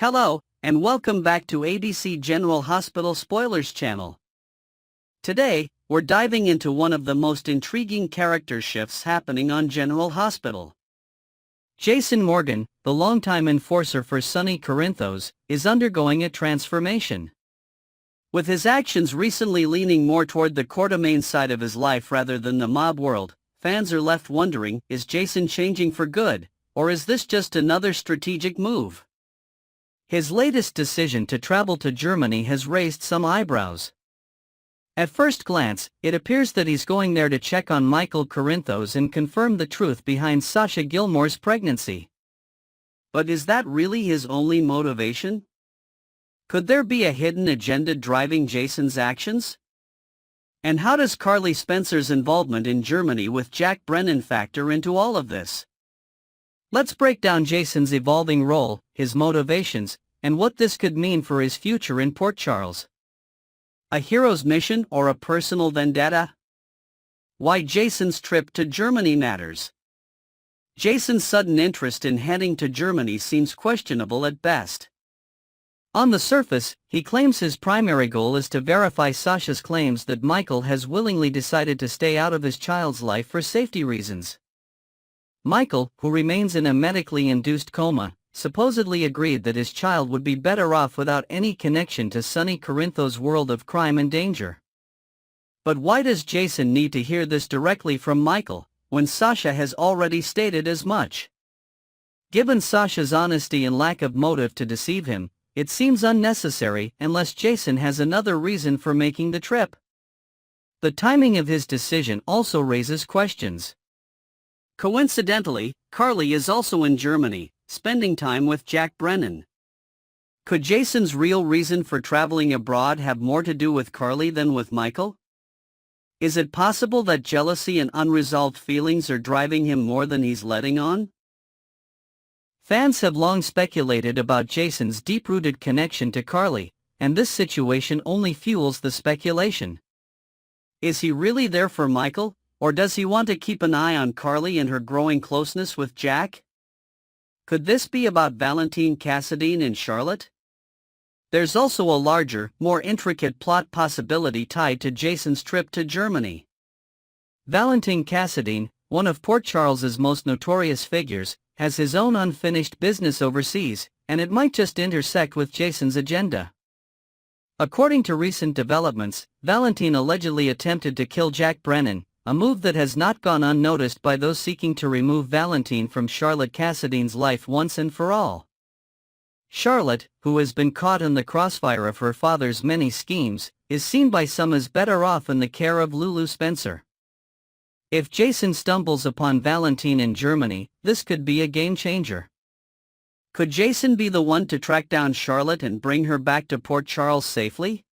Hello, and welcome back to ABC General Hospital Spoilers channel. Today, we're diving into one of the most intriguing character shifts happening on General Hospital. Jason Morgan, the longtime enforcer for Sonny Corinthos, is undergoing a transformation. With his actions recently leaning more toward the Quartermain side of his life rather than the mob world, fans are left wondering, is Jason changing for good, or is this just another strategic move? His latest decision to travel to Germany has raised some eyebrows. At first glance, it appears that he's going there to check on Michael Corinthos and confirm the truth behind Sasha Gilmore's pregnancy. But is that really his only motivation? Could there be a hidden agenda driving Jason's actions? And how does Carly Spencer's involvement in Germany with Jack Brennan factor into all of this? Let's break down Jason's evolving role, his motivations, and what this could mean for his future in Port Charles. A hero's mission or a personal vendetta? Why Jason's trip to Germany matters. Jason's sudden interest in heading to Germany seems questionable at best. On the surface, he claims his primary goal is to verify Sasha's claims that Michael has willingly decided to stay out of his child's life for safety reasons. Michael, who remains in a medically induced coma, supposedly agreed that his child would be better off without any connection to Sonny Corinthos' world of crime and danger. But why does Jason need to hear this directly from Michael, when Sasha has already stated as much? Given Sasha's honesty and lack of motive to deceive him, it seems unnecessary unless Jason has another reason for making the trip. The timing of his decision also raises questions. Coincidentally, Carly is also in Germany, spending time with Jack Brennan. Could Jason's real reason for traveling abroad have more to do with Carly than with Michael? Is it possible that jealousy and unresolved feelings are driving him more than he's letting on? Fans have long speculated about Jason's deep-rooted connection to Carly, and this situation only fuels the speculation. Is he really there for Michael, or does he want to keep an eye on Carly and her growing closeness with Jack? Could this be about Valentin Cassadine and Charlotte? There's also a larger, more intricate plot possibility tied to Jason's trip to Germany. Valentin Cassadine, one of Port Charles's most notorious figures, has his own unfinished business overseas, and it might just intersect with Jason's agenda. According to recent developments, Valentin allegedly attempted to kill Jack Brennan, a move that has not gone unnoticed by those seeking to remove Valentin from Charlotte Cassadine's life once and for all. Charlotte, who has been caught in the crossfire of her father's many schemes, is seen by some as better off in the care of Lulu Spencer. If Jason stumbles upon Valentin in Germany, this could be a game changer. Could Jason be the one to track down Charlotte and bring her back to Port Charles safely?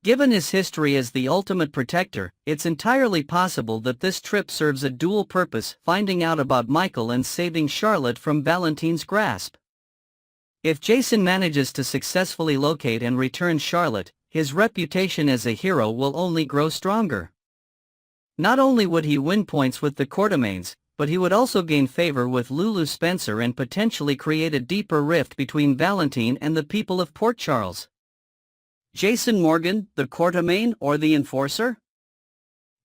Given his history as the ultimate protector, it's entirely possible that this trip serves a dual purpose: finding out about Michael and saving Charlotte from Valentin's grasp. If Jason manages to successfully locate and return Charlotte, his reputation as a hero will only grow stronger. Not only would he win points with the Quartermains, but he would also gain favor with Lulu Spencer and potentially create a deeper rift between Valentin and the people of Port Charles. Jason Morgan, the Quartermain or the enforcer?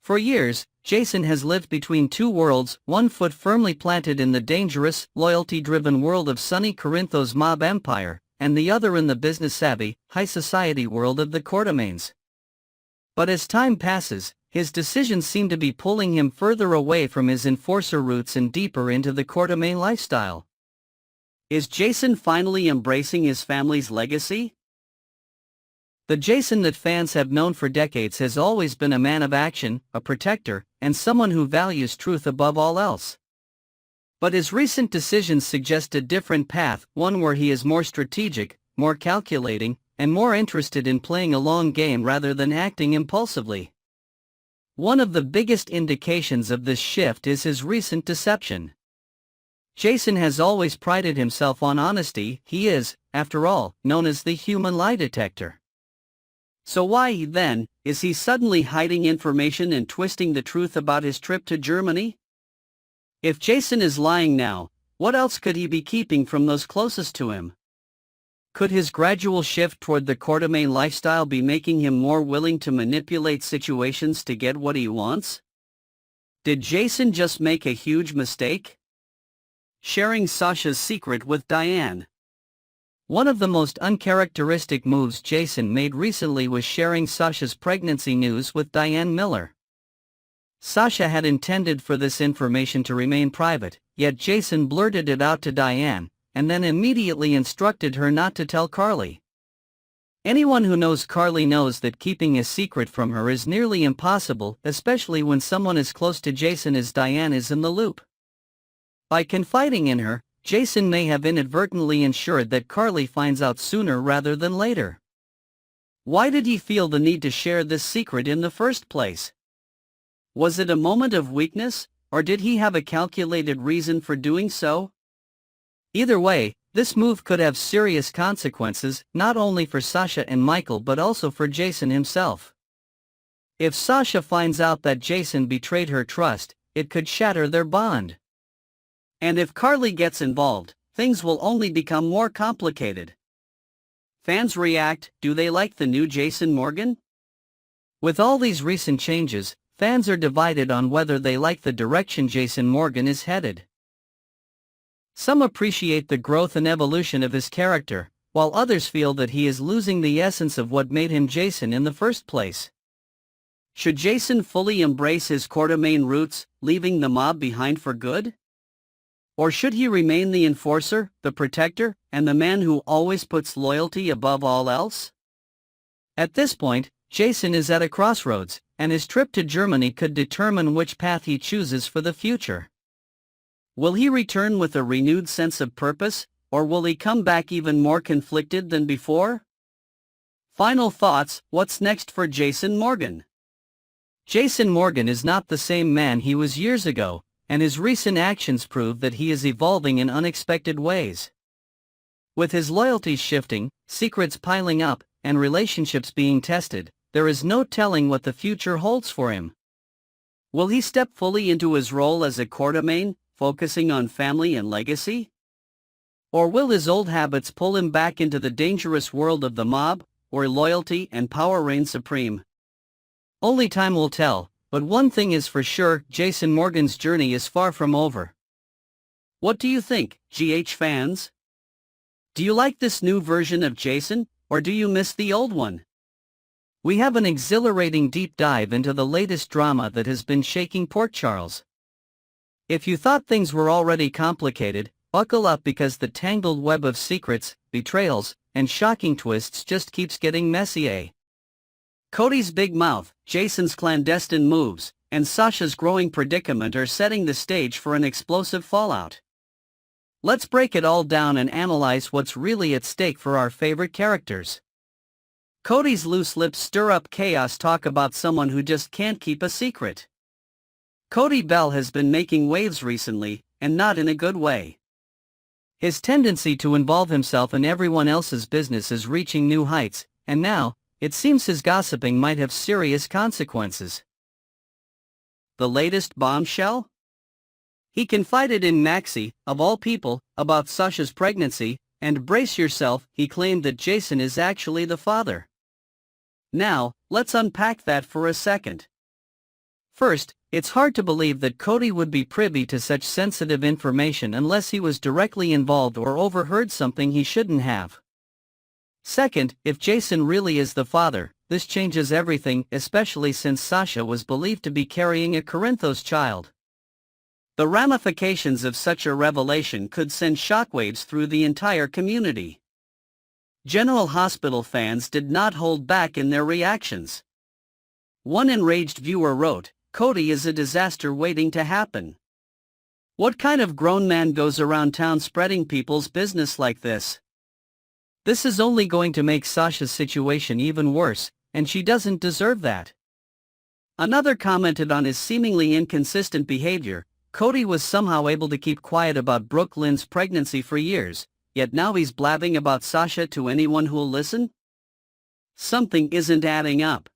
For years, Jason has lived between two worlds, one foot firmly planted in the dangerous, loyalty-driven world of Sonny Corinthos' mob empire, and the other in the business-savvy, high-society world of the Quartermains. But as time passes, his decisions seem to be pulling him further away from his enforcer roots and deeper into the Quartermain lifestyle. Is Jason finally embracing his family's legacy? The Jason that fans have known for decades has always been a man of action, a protector, and someone who values truth above all else. But his recent decisions suggest a different path, one where he is more strategic, more calculating, and more interested in playing a long game rather than acting impulsively. One of the biggest indications of this shift is his recent deception. Jason has always prided himself on honesty. He is, after all, known as the human lie detector. So why, then, is he suddenly hiding information and twisting the truth about his trip to Germany? If Jason is lying now, what else could he be keeping from those closest to him? Could his gradual shift toward the courtemane lifestyle be making him more willing to manipulate situations to get what he wants? Did Jason just make a huge mistake? Sharing Sasha's secret with Diane. One of the most uncharacteristic moves Jason made recently was sharing Sasha's pregnancy news with Diane Miller. Sasha had intended for this information to remain private, yet Jason blurted it out to Diane, and then immediately instructed her not to tell Carly. Anyone who knows Carly knows that keeping a secret from her is nearly impossible, especially when someone as close to Jason as Diane is in the loop. By confiding in her, Jason may have inadvertently ensured that Carly finds out sooner rather than later. Why did he feel the need to share this secret in the first place? Was it a moment of weakness, or did he have a calculated reason for doing so? Either way, this move could have serious consequences, not only for Sasha and Michael but also for Jason himself. If Sasha finds out that Jason betrayed her trust, it could shatter their bond. And if Carly gets involved, things will only become more complicated. Fans react. Do they like the new Jason Morgan? With all these recent changes, fans are divided on whether they like the direction Jason Morgan is headed. Some appreciate the growth and evolution of his character, while others feel that he is losing the essence of what made him Jason in the first place. Should Jason fully embrace his courtemane roots, leaving the mob behind for good? Or should he remain the enforcer, the protector, and the man who always puts loyalty above all else? At this point, Jason is at a crossroads, and his trip to Germany could determine which path he chooses for the future. Will he return with a renewed sense of purpose, or will he come back even more conflicted than before? Final thoughts. What's next for Jason Morgan? Jason Morgan is not the same man he was years ago, and his recent actions prove that he is evolving in unexpected ways. With his loyalties shifting, secrets piling up, and relationships being tested, there is no telling what the future holds for him. Will he step fully into his role as a courtemane, focusing on family and legacy? Or will his old habits pull him back into the dangerous world of the mob, where loyalty and power reign supreme? Only time will tell, but one thing is for sure, Jason Morgan's journey is far from over. What do you think, GH fans? Do you like this new version of Jason, or do you miss the old one? We have an exhilarating deep dive into the latest drama that has been shaking Port Charles. If you thought things were already complicated, buckle up because the tangled web of secrets, betrayals, and shocking twists just keeps getting messier. Cody's big mouth, Jason's clandestine moves, and Sasha's growing predicament are setting the stage for an explosive fallout. Let's break it all down and analyze what's really at stake for our favorite characters. Cody's loose lips stir up chaos. Talk about someone who just can't keep a secret. Cody Bell has been making waves recently, and not in a good way. His tendency to involve himself in everyone else's business is reaching new heights, and now, it seems his gossiping might have serious consequences. The latest bombshell? He confided in Maxie, of all people, about Sasha's pregnancy, and brace yourself, he claimed that Jason is actually the father. Now, let's unpack that for a second. First, it's hard to believe that Cody would be privy to such sensitive information unless he was directly involved or overheard something he shouldn't have. Second, if Jason really is the father, this changes everything, especially since Sasha was believed to be carrying a Corinthos child. The ramifications of such a revelation could send shockwaves through the entire community. General Hospital fans did not hold back in their reactions. One enraged viewer wrote, "Cody is a disaster waiting to happen. What kind of grown man goes around town spreading people's business like this? This is only going to make Sasha's situation even worse, and she doesn't deserve that." Another commented on his seemingly inconsistent behavior. Cody was somehow able to keep quiet about Brooke Lynn's pregnancy for years, yet now he's blabbing about Sasha to anyone who'll listen? Something isn't adding up.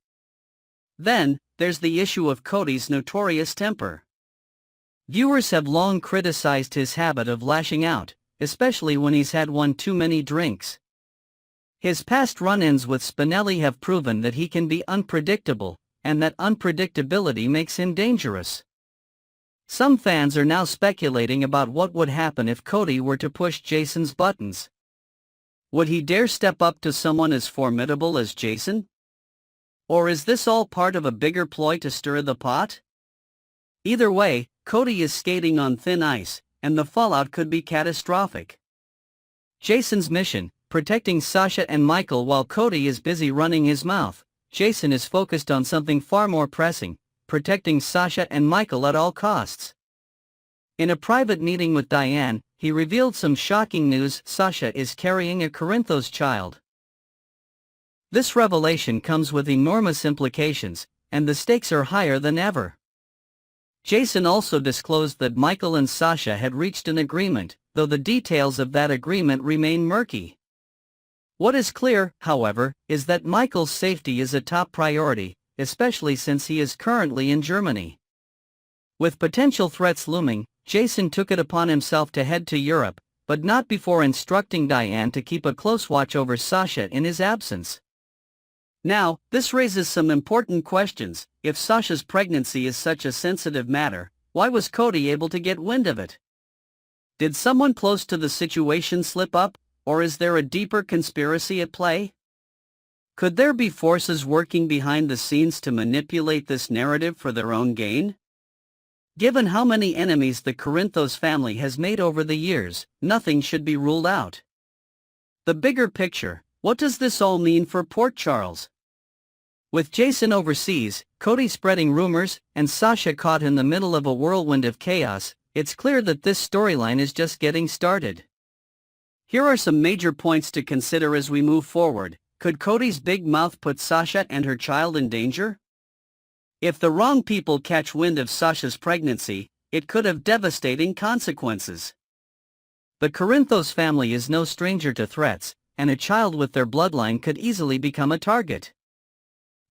Then, there's the issue of Cody's notorious temper. Viewers have long criticized his habit of lashing out, especially when he's had one too many drinks. His past run-ins with Spinelli have proven that he can be unpredictable, and that unpredictability makes him dangerous. Some fans are now speculating about what would happen if Cody were to push Jason's buttons. Would he dare step up to someone as formidable as Jason? Or is this all part of a bigger ploy to stir the pot? Either way, Cody is skating on thin ice, and the fallout could be catastrophic. Jason's mission, protecting Sasha and Michael while Cody is busy running his mouth. Jason is focused on something far more pressing, protecting Sasha and Michael at all costs. In a private meeting with Diane, he revealed some shocking news: Sasha is carrying a Corinthos child. This revelation comes with enormous implications, and the stakes are higher than ever. Jason also disclosed that Michael and Sasha had reached an agreement, though the details of that agreement remain murky. What is clear, however, is that Michael's safety is a top priority, especially since he is currently in Germany. With potential threats looming, Jason took it upon himself to head to Europe, but not before instructing Diane to keep a close watch over Sasha in his absence. Now, this raises some important questions. If Sasha's pregnancy is such a sensitive matter, why was Cody able to get wind of it? Did someone close to the situation slip up, or is there a deeper conspiracy at play? Could there be forces working behind the scenes to manipulate this narrative for their own gain? Given how many enemies the Corinthos family has made over the years, nothing should be ruled out. The bigger picture: what does this all mean for Port Charles? With Jason overseas, Cody spreading rumors, and Sasha caught in the middle of a whirlwind of chaos, it's clear that this storyline is just getting started. Here are some major points to consider as we move forward. Could Cody's big mouth put Sasha and her child in danger? If the wrong people catch wind of Sasha's pregnancy, it could have devastating consequences. The Corinthos family is no stranger to threats, and a child with their bloodline could easily become a target.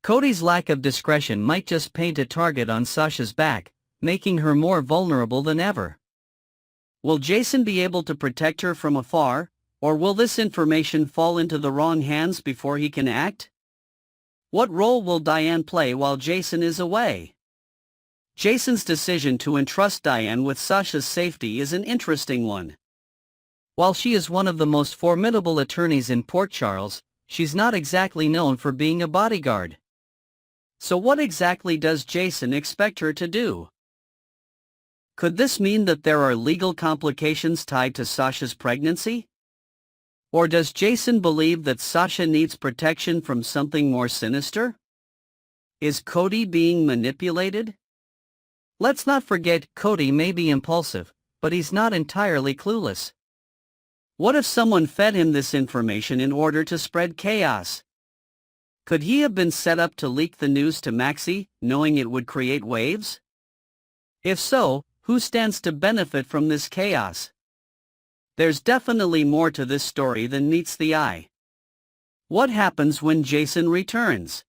Cody's lack of discretion might just paint a target on Sasha's back, making her more vulnerable than ever. Will Jason be able to protect her from afar, or will this information fall into the wrong hands before he can act? What role will Diane play while Jason is away? Jason's decision to entrust Diane with Sasha's safety is an interesting one. While she is one of the most formidable attorneys in Port Charles, she's not exactly known for being a bodyguard. So what exactly does Jason expect her to do? Could this mean that there are legal complications tied to Sasha's pregnancy? Or does Jason believe that Sasha needs protection from something more sinister? Is Cody being manipulated? Let's not forget, Cody may be impulsive, but he's not entirely clueless. What if someone fed him this information in order to spread chaos? Could he have been set up to leak the news to Maxie, knowing it would create waves? If so, who stands to benefit from this chaos? There's definitely more to this story than meets the eye. What happens when Jason returns?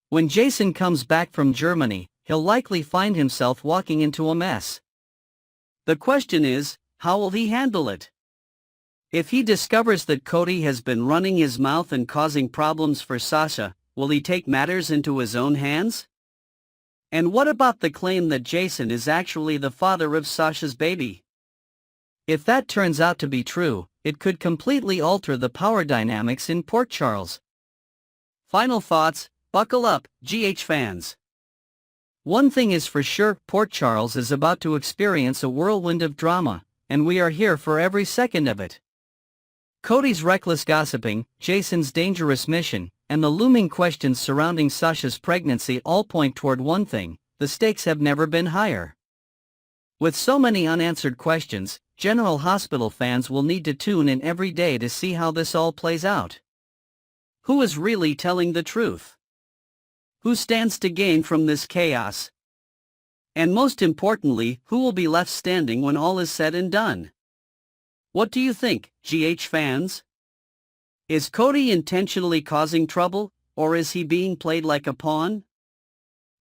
When Jason comes back from Germany, he'll likely find himself walking into a mess. The question is, how will he handle it? If he discovers that Cody has been running his mouth and causing problems for Sasha, will he take matters into his own hands? And what about the claim that Jason is actually the father of Sasha's baby? If that turns out to be true, it could completely alter the power dynamics in Port Charles. Final thoughts: buckle up, GH fans. One thing is for sure, Port Charles is about to experience a whirlwind of drama, and we are here for every second of it. Cody's reckless gossiping, Jason's dangerous mission, and the looming questions surrounding Sasha's pregnancy all point toward one thing: the stakes have never been higher. With so many unanswered questions, General Hospital fans will need to tune in every day to see how this all plays out. Who is really telling the truth? Who stands to gain from this chaos? And most importantly, who will be left standing when all is said and done? What do you think, GH fans? Is Cody intentionally causing trouble, or is he being played like a pawn?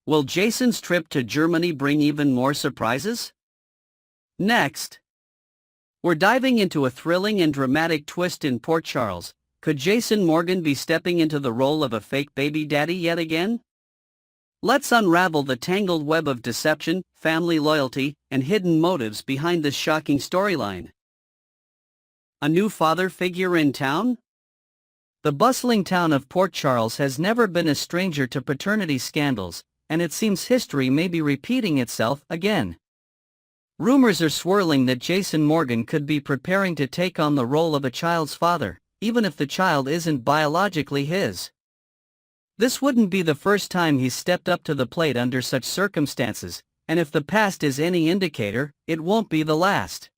Will Jason's trip to Germany bring even more surprises? Next, we're diving into a thrilling and dramatic twist in Port Charles, could Jason Morgan be stepping into the role of a fake baby daddy yet again? Let's unravel the tangled web of deception, family loyalty, and hidden motives behind this shocking storyline. A new father figure in town? The bustling town of Port Charles has never been a stranger to paternity scandals, and it seems history may be repeating itself again. Rumors are swirling that Jason Morgan could be preparing to take on the role of a child's father, even if the child isn't biologically his. This wouldn't be the first time he's stepped up to the plate under such circumstances, and if the past is any indicator, it won't be the last.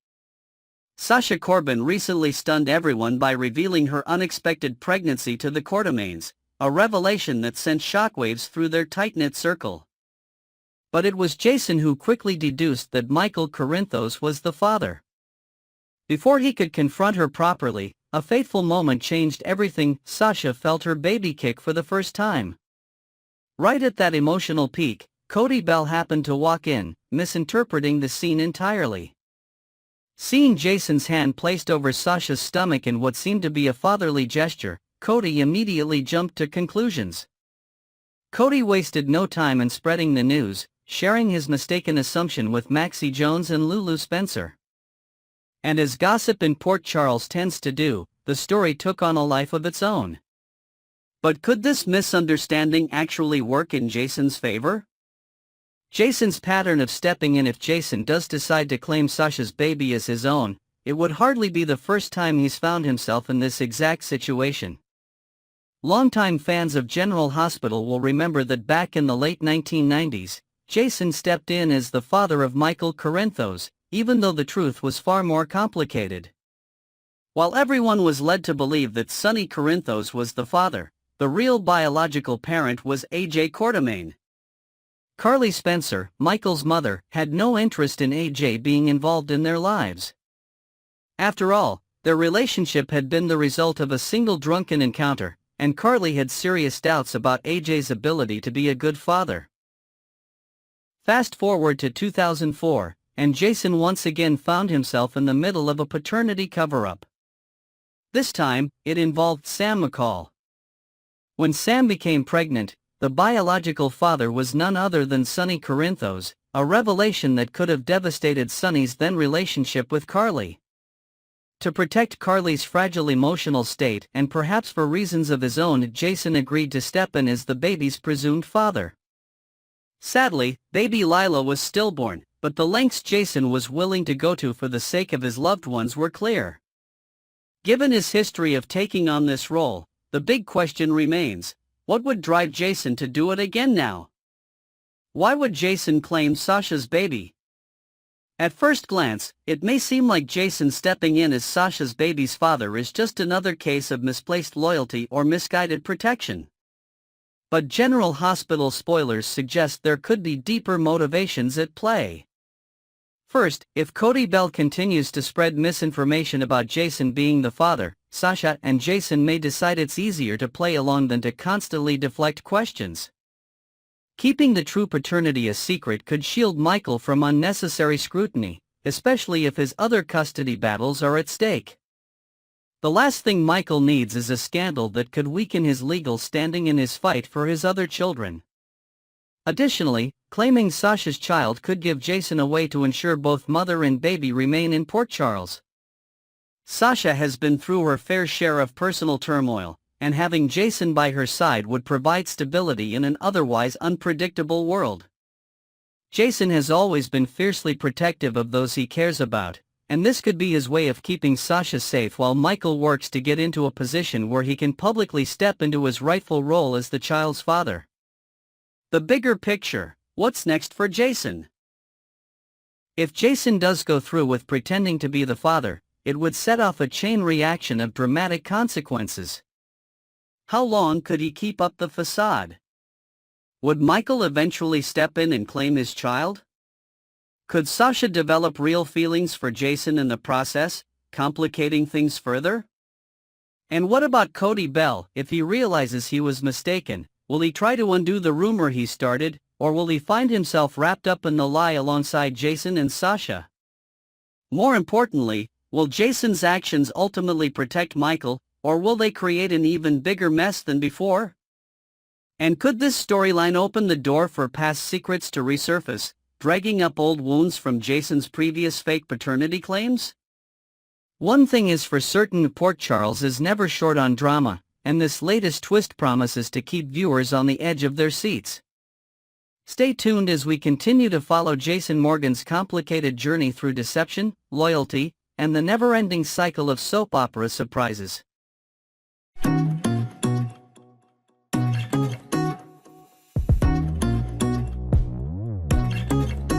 Sasha Corbin recently stunned everyone by revealing her unexpected pregnancy to the Quartermaines, a revelation that sent shockwaves through their tight-knit circle. But it was Jason who quickly deduced that Michael Corinthos was the father. Before he could confront her properly, a fateful moment changed everything. Sasha felt her baby kick for the first time. Right at that emotional peak, Cody Bell happened to walk in, misinterpreting the scene entirely. Seeing Jason's hand placed over Sasha's stomach in what seemed to be a fatherly gesture, Cody immediately jumped to conclusions. Cody wasted no time in spreading the news, sharing his mistaken assumption with Maxie Jones and Lulu Spencer. And as gossip in Port Charles tends to do, the story took on a life of its own. But could this misunderstanding actually work in Jason's favor? Jason's pattern of stepping in. If Jason does decide to claim Sasha's baby as his own, it would hardly be the first time he's found himself in this exact situation. Longtime fans of General Hospital will remember that back in the late 1990s, Jason stepped in as the father of Michael Corinthos, even though the truth was far more complicated. While everyone was led to believe that Sonny Corinthos was the father, the real biological parent was AJ Quartermaine. Carly Spencer, Michael's mother, had no interest in AJ being involved in their lives. After all, their relationship had been the result of a single drunken encounter, and Carly had serious doubts about AJ's ability to be a good father. Fast forward to 2004, and Jason once again found himself in the middle of a paternity cover-up. This time, it involved Sam McCall. When Sam became pregnant, the biological father was none other than Sonny Corinthos, a revelation that could have devastated Sonny's then relationship with Carly. To protect Carly's fragile emotional state and perhaps for reasons of his own, Jason agreed to step in as the baby's presumed father. Sadly, baby Lila was stillborn, but the lengths Jason was willing to go to for the sake of his loved ones were clear. Given his history of taking on this role, the big question remains: what would drive Jason to do it again now? Why would Jason claim Sasha's baby? At first glance, it may seem like Jason stepping in as Sasha's baby's father is just another case of misplaced loyalty or misguided protection. But General Hospital spoilers suggest there could be deeper motivations at play. First, if Cody Bell continues to spread misinformation about Jason being the father, Sasha and Jason may decide it's easier to play along than to constantly deflect questions. Keeping the true paternity a secret could shield Michael from unnecessary scrutiny, especially if his other custody battles are at stake. The last thing Michael needs is a scandal that could weaken his legal standing in his fight for his other children. Additionally, claiming Sasha's child could give Jason a way to ensure both mother and baby remain in Port Charles. Sasha has been through her fair share of personal turmoil, and having Jason by her side would provide stability in an otherwise unpredictable world. Jason has always been fiercely protective of those he cares about, and this could be his way of keeping Sasha safe while Michael works to get into a position where he can publicly step into his rightful role as the child's father. The bigger picture: what's next for Jason? If Jason does go through with pretending to be the father, it would set off a chain reaction of dramatic consequences. How long could he keep up the facade? Would Michael eventually step in and claim his child? Could Sasha develop real feelings for Jason in the process, complicating things further? And what about Cody Bell? If he realizes he was mistaken, will he try to undo the rumor he started, or will he find himself wrapped up in the lie alongside Jason and Sasha? More importantly, will Jason's actions ultimately protect Michael, Or will they create an even bigger mess than before? And could this storyline open the door for past secrets to resurface, dragging up old wounds from Jason's previous fake paternity claims? One thing is for certain, Port Charles is never short on drama, and this latest twist promises to keep viewers on the edge of their seats. Stay tuned as we continue to follow Jason Morgan's complicated journey through deception, loyalty, and the never-ending cycle of soap opera surprises.